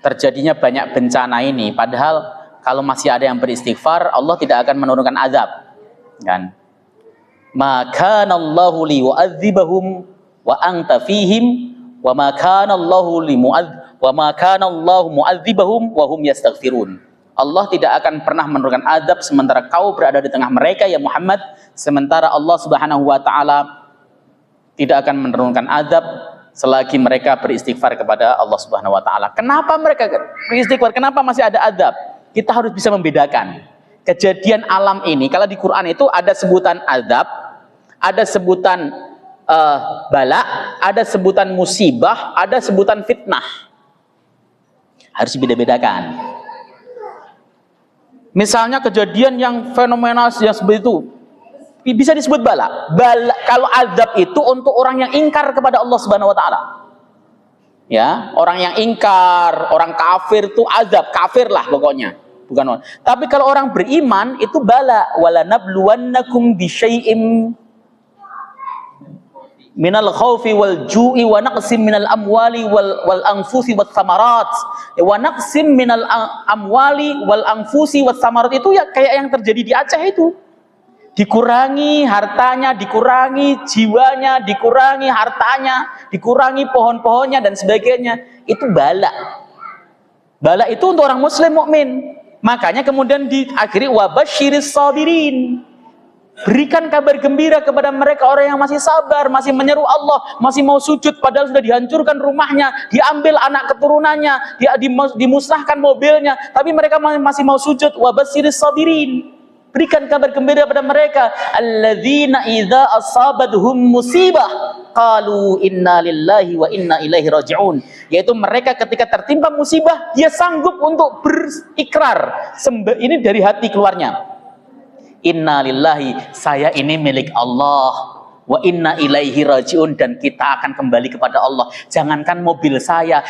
terjadinya banyak bencana ini, padahal kalau masih ada yang beristighfar, Allah tidak akan menurunkan azab, kan? Maka Allahu li wa'adzibahum wa anta fihim wa ma kana Allahu li wa ma kana Allahu mu'adzibahum wa hum yastaghfirun. Allah tidak akan pernah menurunkan azab sementara kau berada di tengah mereka ya Muhammad, sementara Allah Subhanahu wa taala tidak akan menurunkan azab selagi mereka beristighfar kepada Allah Subhanahu wa taala. Kenapa mereka beristighfar? Kenapa masih ada azab? Kita harus bisa membedakan. Kejadian alam ini, kalau di Quran itu ada sebutan azab, ada sebutan bala, ada sebutan musibah, ada sebutan fitnah. Harus dibeda-bedakan. Misalnya kejadian yang fenomenal yang seperti itu bisa disebut bala. Bala kalau azab itu untuk orang yang ingkar kepada Allah Subhanahu wa taala. Ya, orang yang ingkar, orang kafir itu azab, kafir lah pokoknya. Bukan orang. Tapi kalau orang beriman itu bala, wala nabluwannakum bisyai'im minal khaufi wal ju'i wa naqsim minal amwali wal anfusi wat thamarat. Wa naqsim minal amwali wal anfusi wat thamarat itu ya kayak yang terjadi di Aceh itu. Dikurangi hartanya, dikurangi jiwanya, dikurangi hartanya, dikurangi pohon-pohonnya dan sebagainya. Itu bala. Bala itu untuk orang muslim mukmin. Makanya kemudian diakhiri wabasyiris sabirin. Berikan kabar gembira kepada mereka orang yang masih sabar, masih menyeru Allah, masih mau sujud padahal sudah dihancurkan rumahnya, diambil anak keturunannya, dimusnahkan mobilnya, tapi mereka masih mau sujud. Wabasyiris sabirin. Berikan kabar gembira pada mereka, alladzina idza asabathum musibah qalu inna lillahi wa inna ilaihi raji'un. Yaitu mereka ketika tertimpa musibah, dia sanggup untuk berikrar. Ini dari hati keluarnya. Inna lillahi, saya ini milik Allah. Wa inna ilaihi raji'un, dan kita akan kembali kepada Allah. Jangankan mobil saya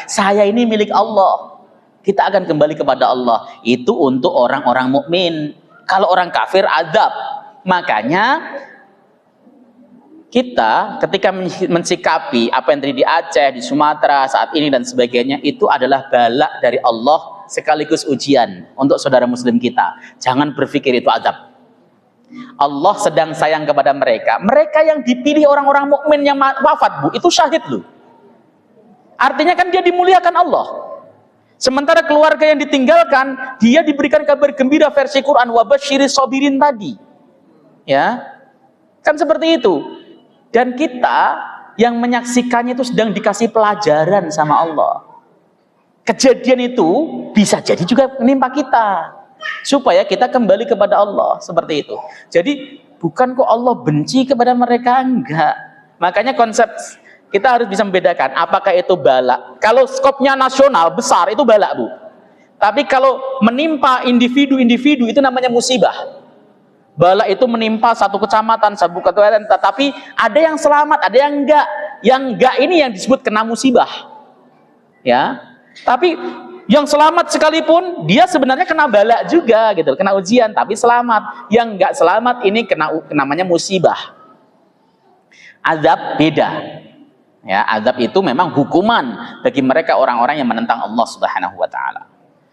ini milik Allah. Kita akan kembali kepada Allah. Itu untuk orang-orang mukmin. Kalau orang kafir azab. Makanya kita ketika mensikapi apa yang terjadi di Aceh, di Sumatera saat ini dan sebagainya, itu adalah bala dari Allah sekaligus ujian untuk saudara muslim kita. Jangan berpikir itu azab. Allah sedang sayang kepada mereka. Mereka yang dipilih orang-orang mukmin yang wafat, Bu, itu syahid loh. Artinya kan dia dimuliakan Allah. Sementara keluarga yang ditinggalkan, dia diberikan kabar gembira versi Quran, wabasyiris sabirin tadi. Ya. Kan seperti itu. Dan kita yang menyaksikannya itu sedang dikasih pelajaran sama Allah. Kejadian itu bisa jadi juga menimpa kita. Supaya kita kembali kepada Allah, seperti itu. Jadi bukan kok Allah benci kepada mereka, enggak. Makanya konsep kita harus bisa membedakan apakah itu bala. Kalau skopnya nasional besar itu bala, Bu. Tapi kalau menimpa individu-individu itu namanya musibah. Bala itu menimpa satu kecamatan, satu kabupaten, tapi ada yang selamat, ada yang enggak. Yang enggak ini yang disebut kena musibah. Ya. Tapi yang selamat sekalipun dia sebenarnya kena bala juga gitu, kena ujian tapi selamat. Yang enggak selamat ini namanya musibah. Azab beda. Ya, azab itu memang hukuman bagi mereka orang-orang yang menentang Allah Subhanahu wa taala.